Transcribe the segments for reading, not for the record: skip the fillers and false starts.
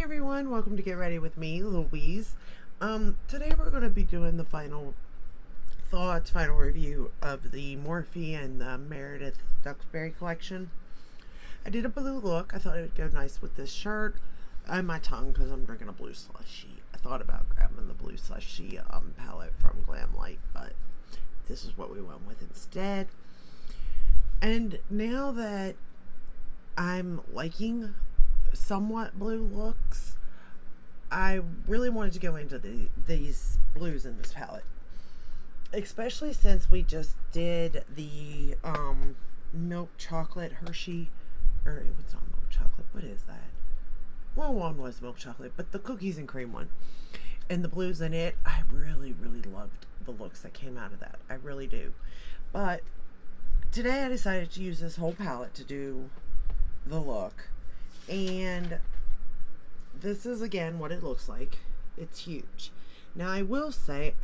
everyone, welcome to Get Ready with me, Louise. Today we're going to be doing the final thoughts, final review of the Morphe and the Meredith Duxbury collection. I did a blue look. I thought it would go nice with this shirt and my tongue because I'm drinking a blue slushy. I thought about grabbing the blue slushy palette from Glam Light, but this is what we went with instead. And now that I'm liking somewhat blue looks, I really wanted to go into these blues in this palette, especially since we just did the milk chocolate Hershey, or it's not milk chocolate, what is that? Well, one was milk chocolate, but the cookies and cream one and the blues in it, I really loved the looks that came out of that. I really do. But today I decided to use this whole palette to do the look. And this is again what it looks like. It's huge. Now I will say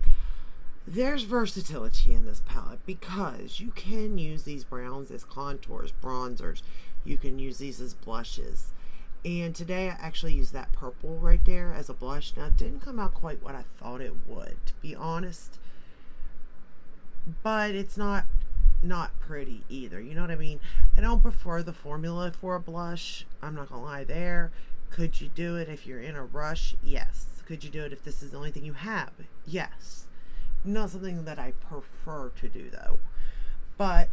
there's versatility in this palette because you can use these browns as contours, bronzers. You can use these as blushes. And today I actually used that purple right there as a blush. Now it didn't come out quite what I thought it would, to be honest. But it's not pretty either, you know what I mean? I don't prefer the formula for a blush, I'm not gonna lie there. Could you do it if you're in a rush? Yes. Could you do it if this is the only thing you have? Yes. Not something that I prefer to do though. But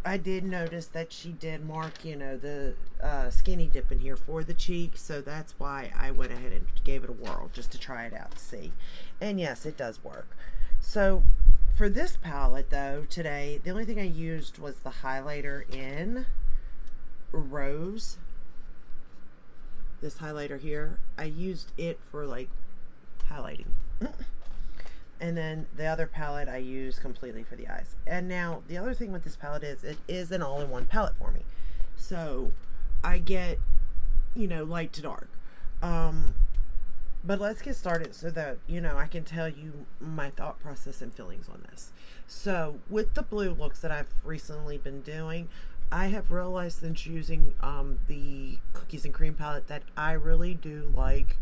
I did notice that she did mark, the skinny dip in here for the cheek, so that's why I went ahead and gave it a whirl just to try it out to see. And yes, it does work. So for this palette though, today, the only thing I used was the highlighter in Rose. This highlighter here, I used it for like highlighting. And then the other palette I use completely for the eyes. And now the other thing with this palette is it is an all-in-one palette for me. So I get, light to dark. But let's get started so that, I can tell you my thought process and feelings on this. So with the blue looks that I've recently been doing, I have realized since using the cookies and cream palette that I really do like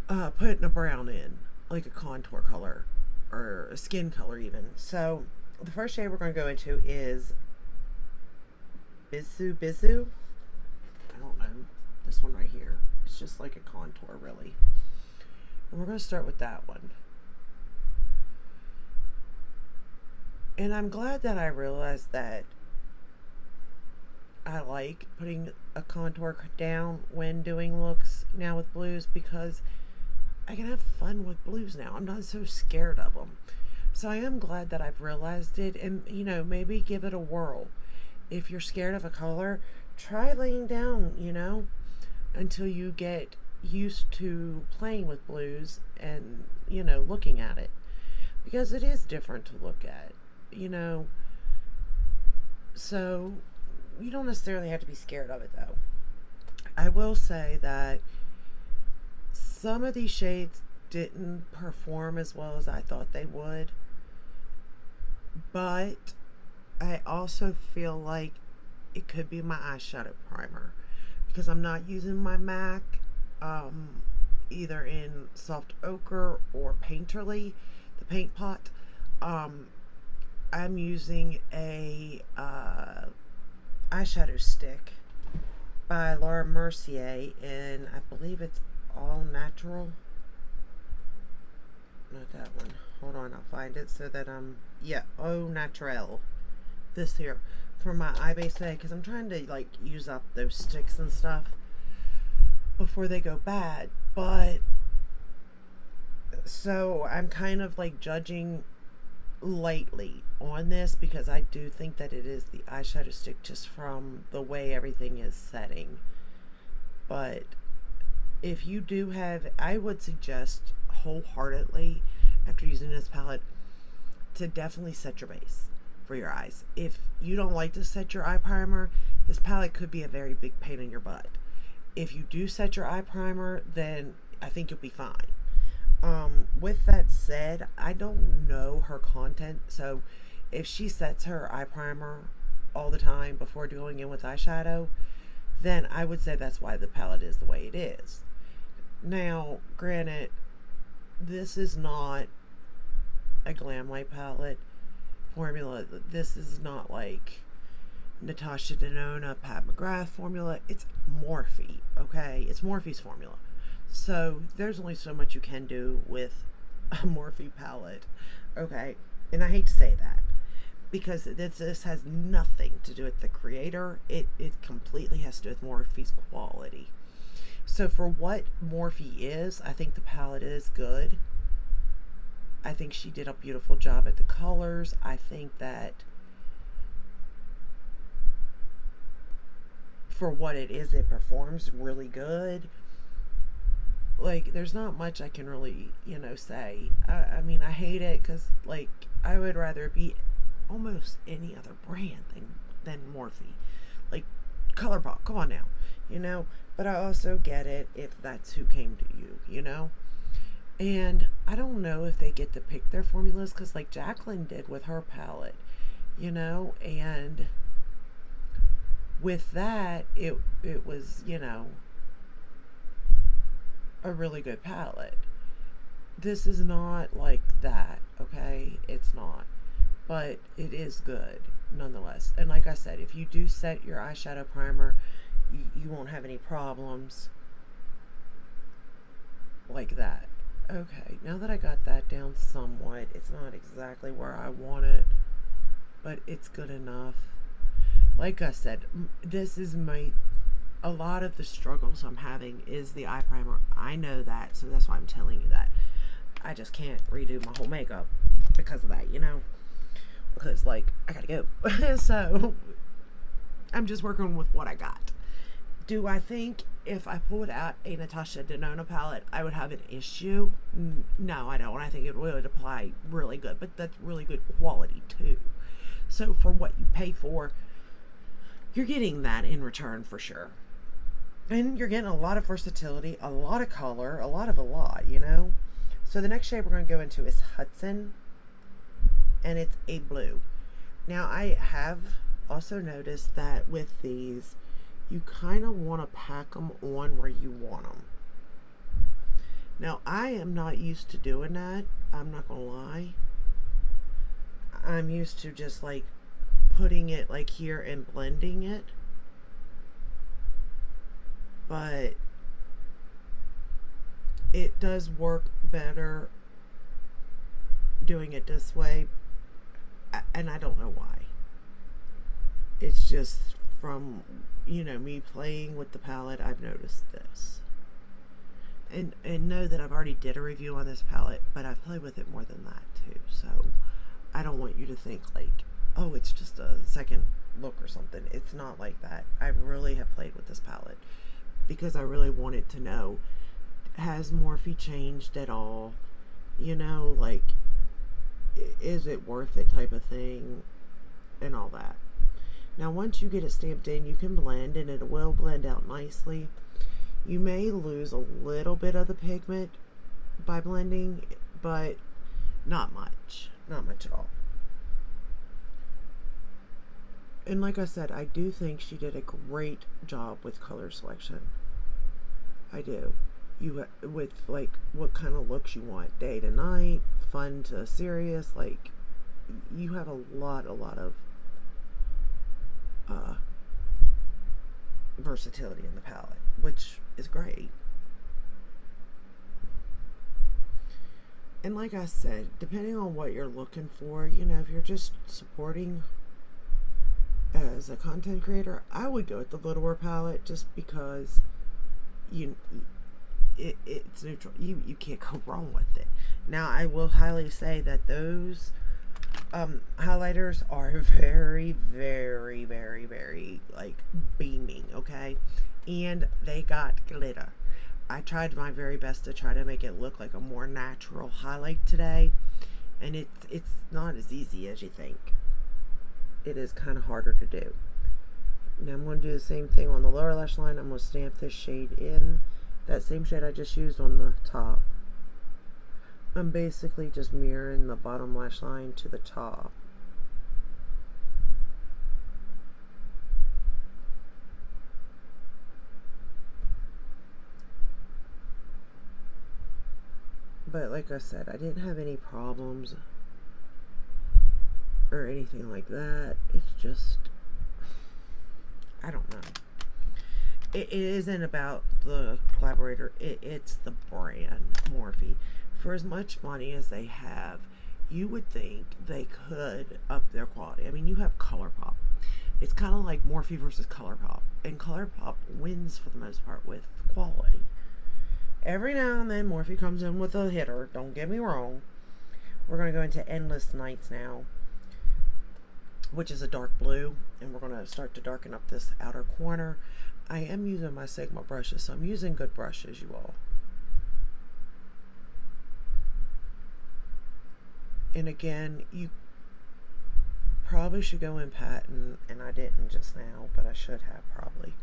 putting a brown in, like a contour color or a skin color even. So the first shade we're going to go into is Bizu. I don't know, this one right here. It's just like a contour really. And we're going to start with that one. And I'm glad that I realized that I like putting a contour down when doing looks now with blues because I can have fun with blues now. I'm not so scared of them. So I am glad that I've realized it and, maybe give it a whirl. If you're scared of a color, try laying down, until you get used to playing with blues and, looking at it. Because it is different to look at, So you don't necessarily have to be scared of it though. I will say that some of these shades didn't perform as well as I thought they would, but I also feel like it could be my eyeshadow primer because I'm not using my MAC either in soft ochre or painterly, the paint pot. I'm using a eyeshadow stick by Laura Mercier, and I believe it's all natural. Not that one. Hold on, I'll find it so that au naturel. This here for my eye base today because I'm trying to use up those sticks and stuff before they go bad. But so I'm kind of judging lightly on this because I do think that it is the eyeshadow stick just from the way everything is setting. But if you do have, I would suggest wholeheartedly after using this palette to definitely set your base for your eyes. If you don't like to set your eye primer, this palette could be a very big pain in your butt. If you do set your eye primer, then I think you'll be fine. With that said, I don't know her content, so if she sets her eye primer all the time before going in with eyeshadow, then I would say that's why the palette is the way it is. Now, granted, this is not a glam light palette formula. This is not like Natasha Denona, Pat McGrath formula. It's Morphe, okay? It's Morphe's formula. So there's only so much you can do with a Morphe palette, okay? And I hate to say that because this has nothing to do with the creator. It completely has to do with Morphe's quality. So for what Morphe is, I think the palette is good. I think she did a beautiful job at the colors. I think that for what it is, it performs really good. Like, there's not much I can really, say. I mean, I hate it because, like, I would rather be almost any other brand than Morphe. Like, ColourPop, come on now, But I also get it if that's who came to you. And I don't know if they get to pick their formulas because, like, Jacqueline did with her palette, and with that, it was, a really good palette. This is not like that, okay? It's not. But it is good nonetheless. And like I said, if you do set your eyeshadow primer, you won't have any problems like that. Okay, now that I got that down somewhat, it's not exactly where I want it, but it's good enough. Like I said, this is a lot of the struggles I'm having is the eye primer. I know that, so that's why I'm telling you that. I just can't redo my whole makeup because of that, because, like, I gotta go. So I'm just working with what I got. Do I think if I pulled out a Natasha Denona palette, I would have an issue? No, I don't. I think it would apply really good, but that's really good quality too. So for what you pay for, you're getting that in return for sure. And you're getting a lot of versatility, a lot of color, a lot. So the next shade we're going to go into is Hudson, and it's a blue. Now, I have also noticed that with these, you kind of want to pack them on where you want them. Now, I am not used to doing that. I'm not going to lie. I'm used to just, like, putting it, like, here and blending it. But it does work better doing it this way, and I don't know why. It's just from, me playing with the palette, I've noticed this. And know that I've already did a review on this palette, but I've played with it more than that too. So I don't want you to think like, oh, it's just a second look or something. It's not like that. I really have played with this palette because I really wanted to know, has Morphe changed at all? Like, is it worth it type of thing and all that. Now, once you get it stamped in, you can blend, and it will blend out nicely. You may lose a little bit of the pigment by blending, but not much. Not much at all. And like I said, I do think she did a great job with color selection. I do. With, like, what kind of looks you want. Day to night, fun to serious. Like, you have a lot of versatility in the palette, which is great. And like I said, depending on what you're looking for, if you're just supporting as a content creator, I would go with the littler palette just because it's neutral. You can't go wrong with it. Now, I will highly say that those highlighters are very, very, very, very, like, beaming, okay? And they got glitter. I tried my very best to try to make it look like a more natural highlight today, and it's not as easy as you think. It is kind of harder to do. Now I'm going to do the same thing on the lower lash line. I'm going to stamp this shade in, that same shade I just used on the top. I'm basically just mirroring the bottom lash line to the top. But like I said, I didn't have any problems or anything like that. It's just, I don't know. It isn't about the collaborator. It's the brand, Morphe. For as much money as they have, you would think they could up their quality. I mean, you have ColourPop. It's kind of like Morphe versus ColourPop. And ColourPop wins for the most part with quality. Every now and then, Morphe comes in with a hitter. Don't get me wrong. We're going to go into Endless Nights now, which is a dark blue. And we're going to start to darken up this outer corner. I am using my Sigma brushes, so I'm using good brushes, you all. And again, you probably should go in patent, and I didn't just now, but I should have probably.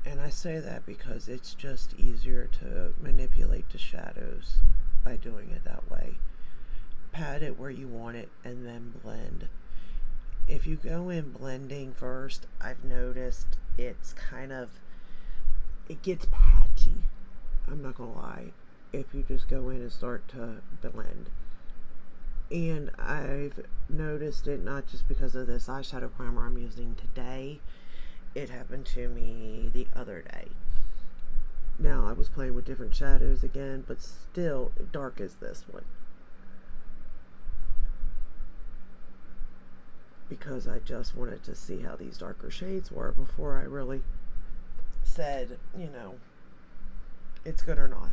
And I say that because it's just easier to manipulate the shadows by doing it that way. Pat it where you want it and then blend. If you go in blending first, I've noticed it's kind of, it gets patchy. I'm not gonna lie. If you just go in and start to blend. And I've noticed it not just because of this eyeshadow primer I'm using today. It happened to me the other day. Now I was playing with different shadows again, but still dark as this one. Because I just wanted to see how these darker shades were before I really said, you know, it's good or not.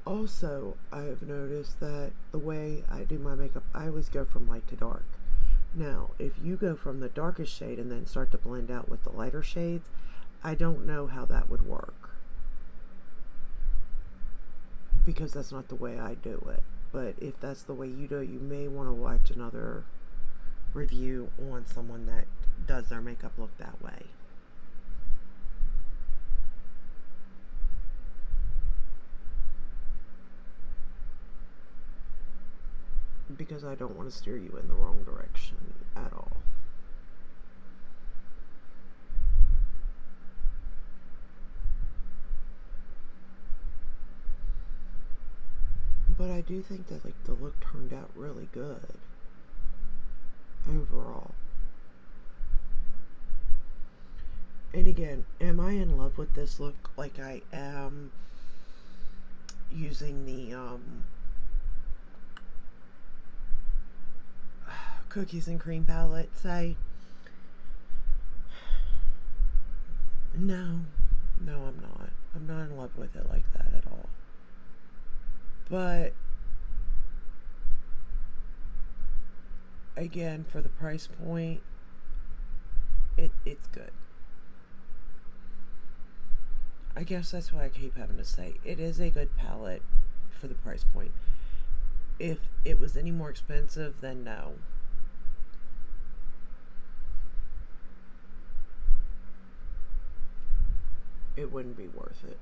Also, I have noticed that the way I do my makeup, I always go from light to dark. Now, if you go from the darkest shade and then start to blend out with the lighter shades, I don't know how that would work. Because that's not the way I do it. But if that's the way you do it, you may want to watch another review on someone that does their makeup look that way. Because I don't want to steer you in the wrong direction at all. But I do think that like the look turned out really good overall. And again, am I in love with this look like I am using the Cookies and Cream palette, say? No, I'm not. I'm not in love with it like that at all. But again, for the price point, it's good. I guess that's what I keep having to say. It is a good palette for the price point. If it was any more expensive, then no. It wouldn't be worth it.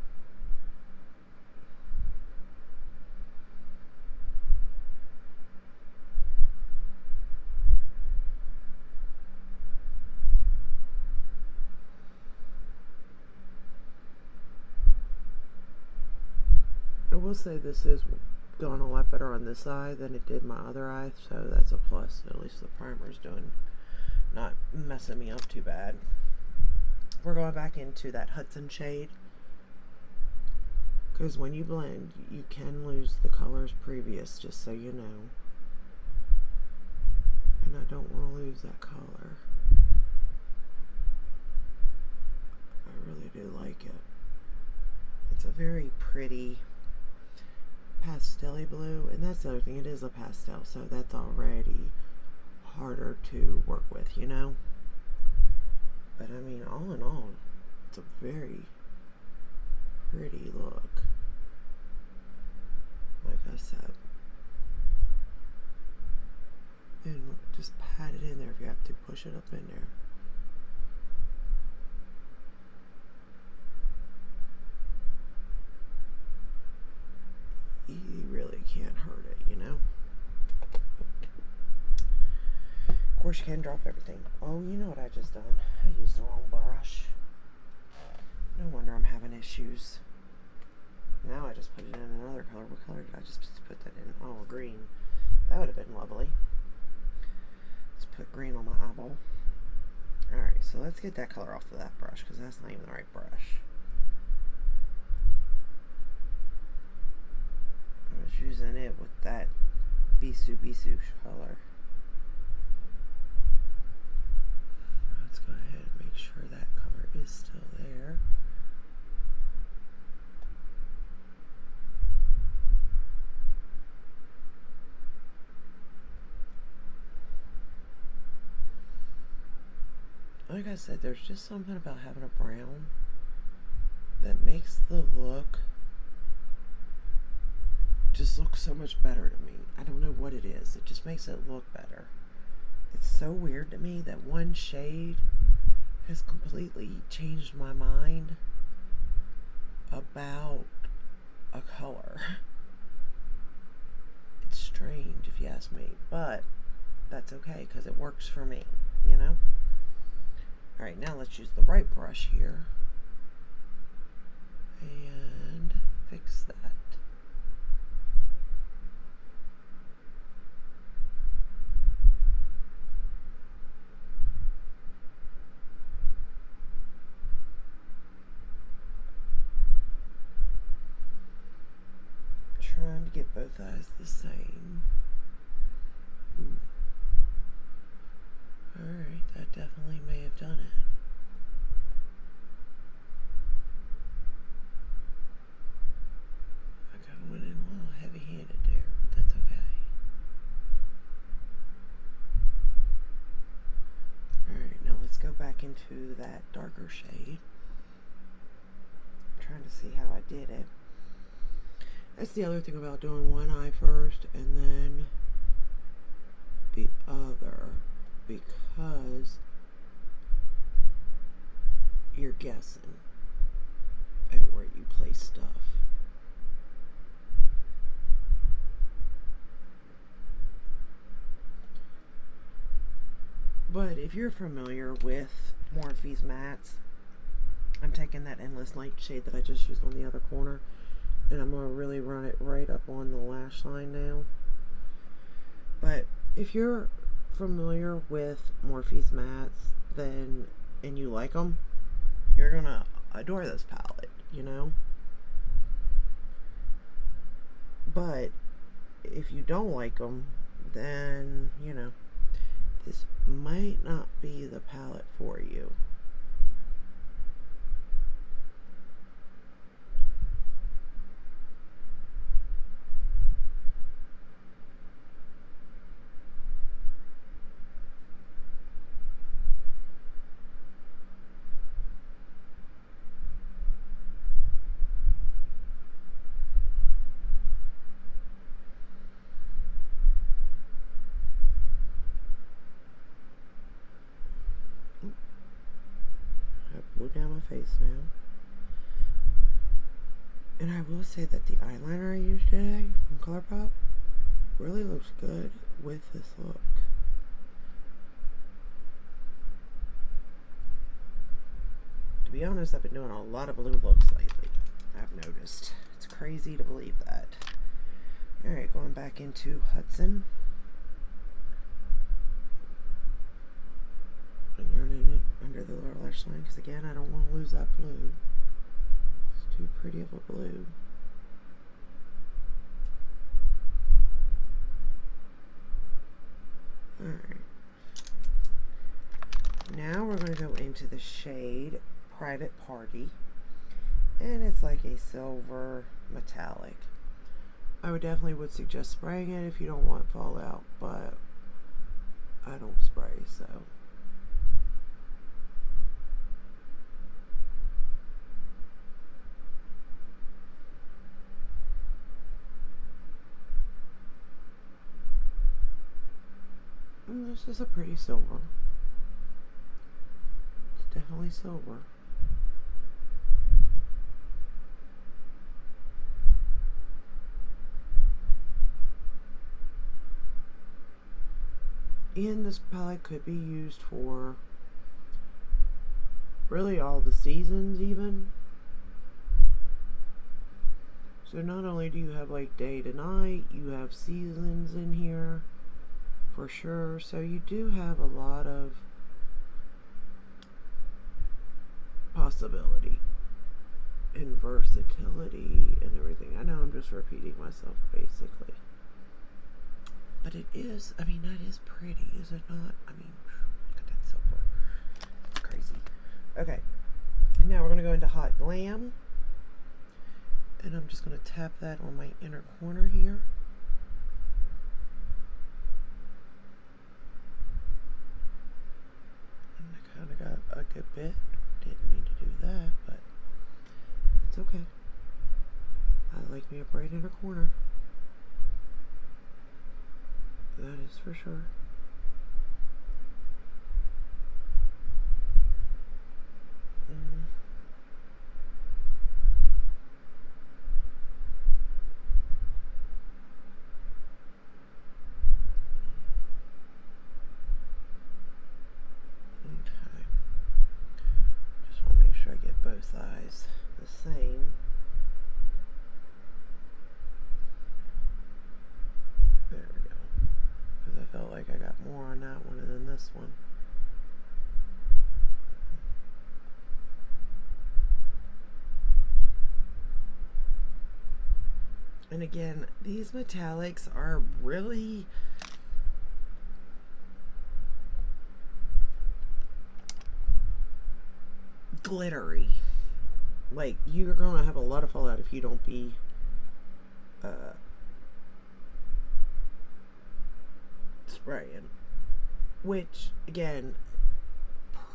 I will say this is going a lot better on this eye than it did my other eye, so that's a plus. At least the primer's doing, not messing me up too bad. We're going back into that Hudson shade, because when you blend, you can lose the colors previous, just so you know. And I don't want to lose that color. I really do like it. It's a very pretty pastel-y blue, and that's the other thing, it is a pastel, so that's already harder to work with, you know? But I mean, all in all, it's a very pretty look. Like I said. And just pat it in there if you have to, push it up in there. You really can't hurt it, you know? Of course, you can drop everything. Oh, you know what I just done? I used the wrong brush. No wonder I'm having issues. Now I just put it in another color. What color did I just put that in? Oh, green. That would have been lovely. Let's put green on my eyeball. Alright, so let's get that color off of that brush, because that's not even the right brush. I was using it with that Bisou color. Let's go ahead and make sure that color is still there. Like I said, there's just something about having a brown that makes the look just look so much better to me. I don't know what it is. It just makes it look better. It's so weird to me that one shade has completely changed my mind about a color. It's strange if you ask me, but that's okay because it works for me, you know? Alright, now let's use the right brush here and fix that. Trying to get both eyes the same. Ooh. Alright, that definitely may have done it. I kind of went in a little heavy-handed there, but that's okay. Alright, now let's go back into that darker shade. I'm trying to see how I did it. That's the other thing about doing one eye first and then the other, because you're guessing at where you place stuff. But if you're familiar with Morphe's mattes, I'm taking that Endless Light shade that I just used on the other corner, and I'm going to really run it right up on the lash line now. But if you're familiar with Morphe's mattes, then, and you like them, you're going to adore this palette, you know? But if you don't like them, then, you know, this might not be the palette for you. Blue down my face now. And I will say that the eyeliner I used today from ColourPop really looks good with this look. To be honest, I've been doing a lot of blue looks lately, I've noticed. It's crazy to believe that. Alright, going back into Hudson. And running it under the lower lash line, because again, I don't want to lose that blue. It's too pretty of a blue. Alright. Now we're going to go into the shade Private Party. And it's like a silver metallic. I would definitely suggest spraying it if you don't want fallout, but I don't spray, so. And this is a pretty silver. It's definitely silver. And this palette could be used for really all the seasons even. So not only do you have like day to night, you have seasons in here for sure. So you do have a lot of possibility and versatility and everything. I know I'm just repeating myself basically. But it is, I mean, that is pretty, is it not? I mean, look at that silver. It's crazy. Okay, now we're going to go into Hot Glam. And I'm just going to tap that on my inner corner here. And I kind of got a good bit. Didn't mean to do that, but it's okay. I like me a bright inner corner. That is for sure. Okay. Just want to make sure I get both eyes the same. There we go. Because I felt like I got more on that one than this one. And again, these metallics are really glittery. Like, you're going to have a lot of fallout if you don't be spraying. Which, again,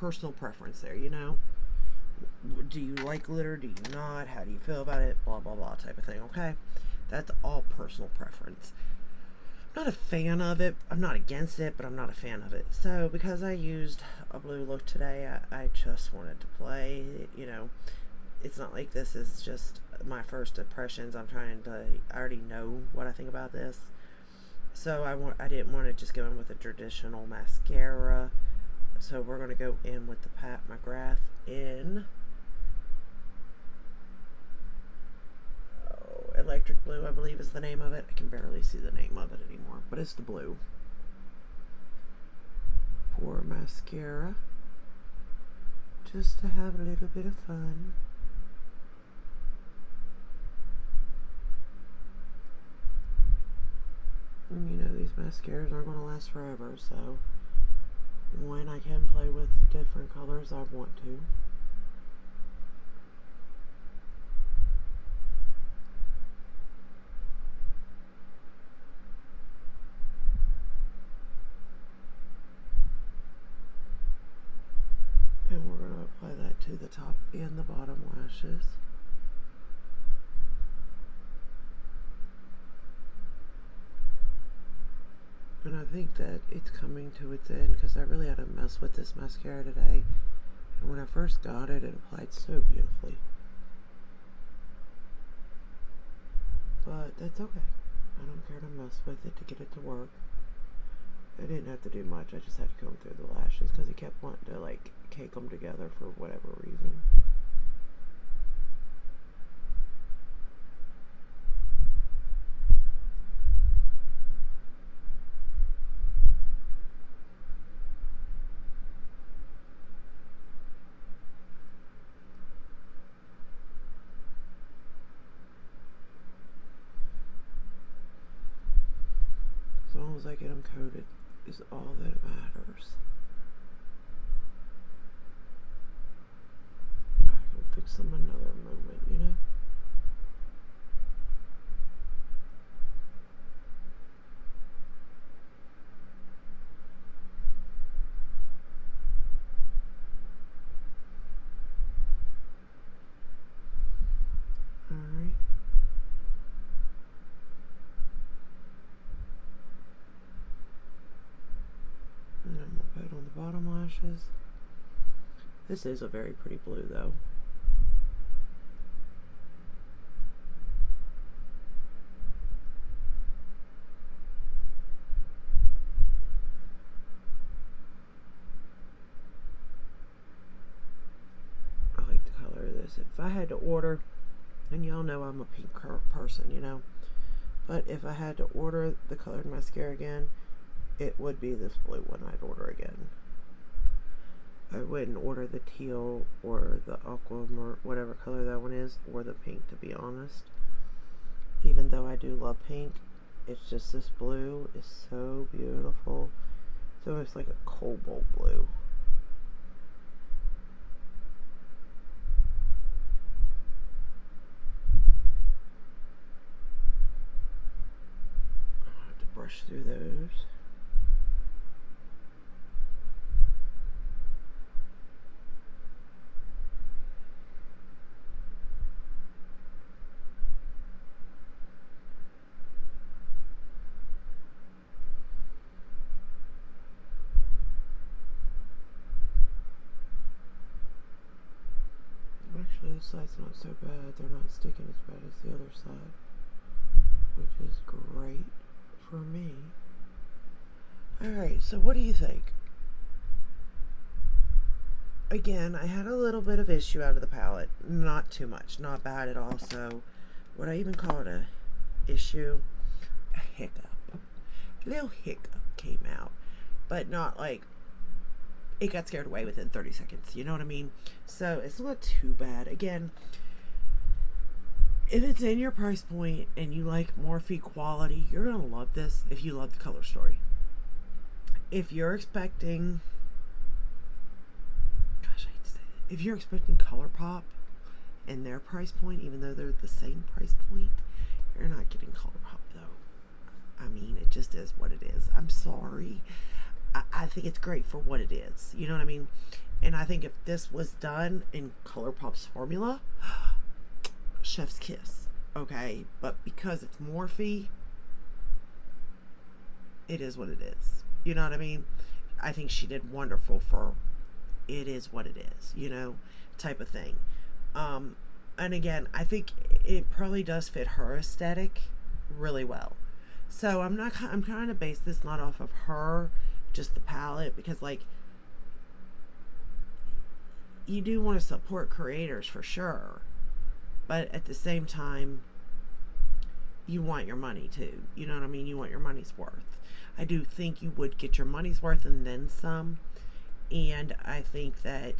personal preference there, you know? Do you like glitter? Do you not? How do you feel about it? Blah, blah, blah type of thing, okay? That's all personal preference. I'm not a fan of it. I'm not against it, but I'm not a fan of it. So, because I used a blue look today, I just wanted to play, you know. It's not like this is just my first impressions. I already know what I think about this. So I didn't want to just go in with a traditional mascara. So we're going to go in with the Pat McGrath in Electric Blue, I believe is the name of it. I can barely see the name of it anymore, but it's the blue for mascara, just to have a little bit of fun. And you know, these mascaras aren't going to last forever, so when I can play with different colors, I want to. And we're going to apply that to the top and the bottom lashes. And I think that it's coming to its end because I really had to mess with this mascara today. And when I first got it, it applied so beautifully. But that's okay. I don't care to mess with it to get it to work. I didn't have to do much. I just had to comb through the lashes because he kept wanting to like cake them together for whatever reason. As long as I get them coated is all that matters. I can fix them another moment, you know? Alright. And then we'll put it on the bottom lashes. This is a very pretty blue though. I like the color of this. If I had to order And y'all know I'm a pink person, you know. But if I had to order the colored mascara again, it would be this blue one I'd order again. I wouldn't order the teal or the aqua or whatever color that one is, or the pink, to be honest. Even though I do love pink, it's just this blue is so beautiful. It's almost like a cobalt blue. I have to brush through those. Actually, this side's not so bad. They're not sticking as bad as the other side, which is great for me. Alright, so what do you think? Again, I had a little bit of issue out of the palette. Not too much. Not bad at all. So, would I even call it a issue? A hiccup. A little hiccup came out. But not like it got scared away within 30 seconds. You know what I mean? So, it's not too bad. Again, if it's in your price point and you like Morphe quality, you're going to love this if you love the color story. If you're expecting, gosh, I hate to say that, if you're expecting ColourPop and their price point, even though they're the same price point, you're not getting ColourPop though. I mean, it just is what it is. I'm sorry. I think it's great for what it is. You know what I mean? And I think if this was done in ColourPop's formula, chef's kiss. Okay? But because it's Morphe, it is what it is. You know what I mean? I think she did wonderful for it is what it is, you know, type of thing. And again, I think it probably does fit her aesthetic really well. So I'm trying to base this not off of her, just the palette, because like you do want to support creators for sure, but at the same time you want your money too. You know what I mean? You want your money's worth. I do think you would get your money's worth and then some. And I think that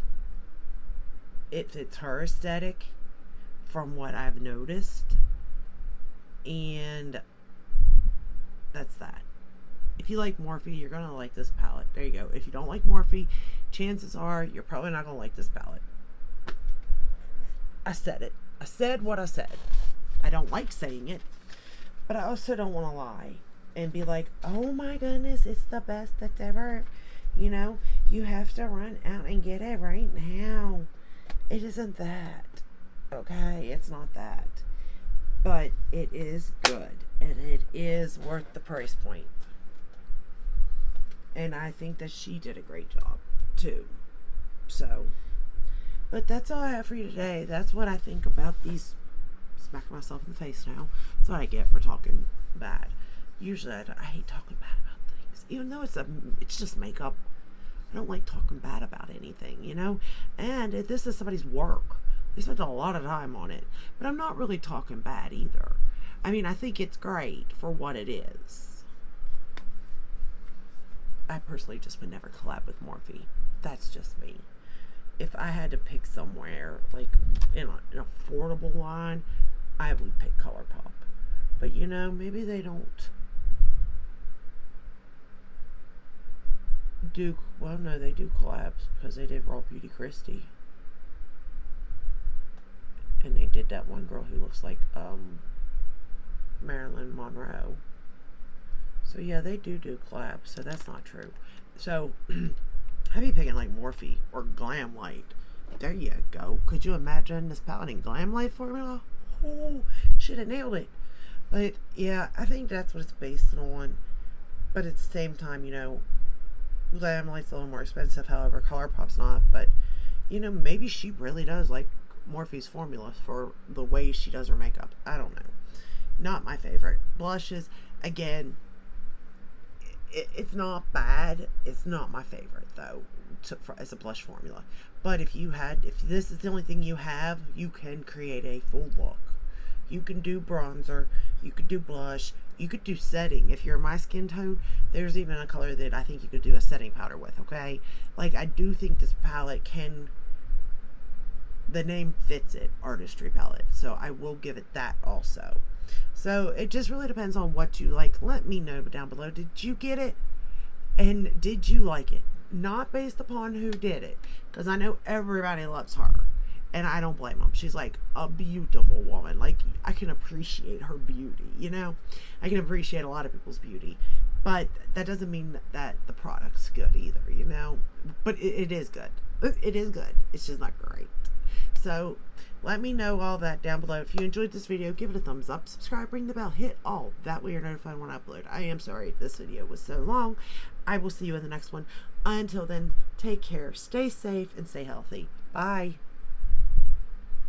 it fits her aesthetic from what I've noticed. And that's that. If you like Morphe, you're going to like this palette. There you go. If you don't like Morphe, chances are you're probably not going to like this palette. I said it. I said what I said. I don't like saying it, but I also don't want to lie and be like, oh my goodness, it's the best that's ever, you know, you have to run out and get it right now. It isn't that. Okay, it's not that. But it is good, and it is worth the price point. And I think that she did a great job too. So, but that's all I have for you today. That's what I think about these. Smacking myself in the face now. That's what I get for talking bad. Usually I hate talking bad about things, even though it's just makeup. I don't like talking bad about anything, you know. And if this is somebody's work, they spent a lot of time on it. But I'm not really talking bad either. I mean, I think it's great for what it is. I personally just would never collab with Morphe. That's just me. If I had to pick somewhere, like in an affordable line, I would pick ColourPop. But you know, maybe they don't do, well, no, they do collabs because they did Raw Beauty Christie. And they did that one girl who looks like Marilyn Monroe. So yeah, they do collabs, so that's not true. So I'd be picking like Morphe or Glam Light. There you go. Could you imagine this palette in Glam Light formula? Oh, should have nailed it. But yeah, I think that's what it's based on. But at the same time, you know, Glam Light's a little more expensive. However, ColourPop's not. But you know, maybe she really does like Morphe's formula for the way she does her makeup. I don't know. Not my favorite. Blushes, again, it's not bad. It's not my favorite though, as a blush formula. But if this is the only thing you have, you can create a full look. You can do bronzer, you could do blush, you could do setting. If you're my skin tone, there's even a color that I think you could do a setting powder with, okay? Like, I do think this palette can, the name fits it, artistry palette, so I will give it that also. So it just really depends on what you like. Let me know down below. Did you get it? And did you like it? Not based upon who did it, because I know everybody loves her, and I don't blame them. She's like a beautiful woman. Like, I can appreciate her beauty, you know? I can appreciate a lot of people's beauty, but that doesn't mean that the product's good either, you know? But it is good. It is good. It's just not great. So let me know all that down below. If you enjoyed this video, give it a thumbs up, subscribe, ring the bell, hit all. That way you're notified when I upload. I am sorry this video was so long. I will see you in the next one. Until then, take care, stay safe, and stay healthy. Bye.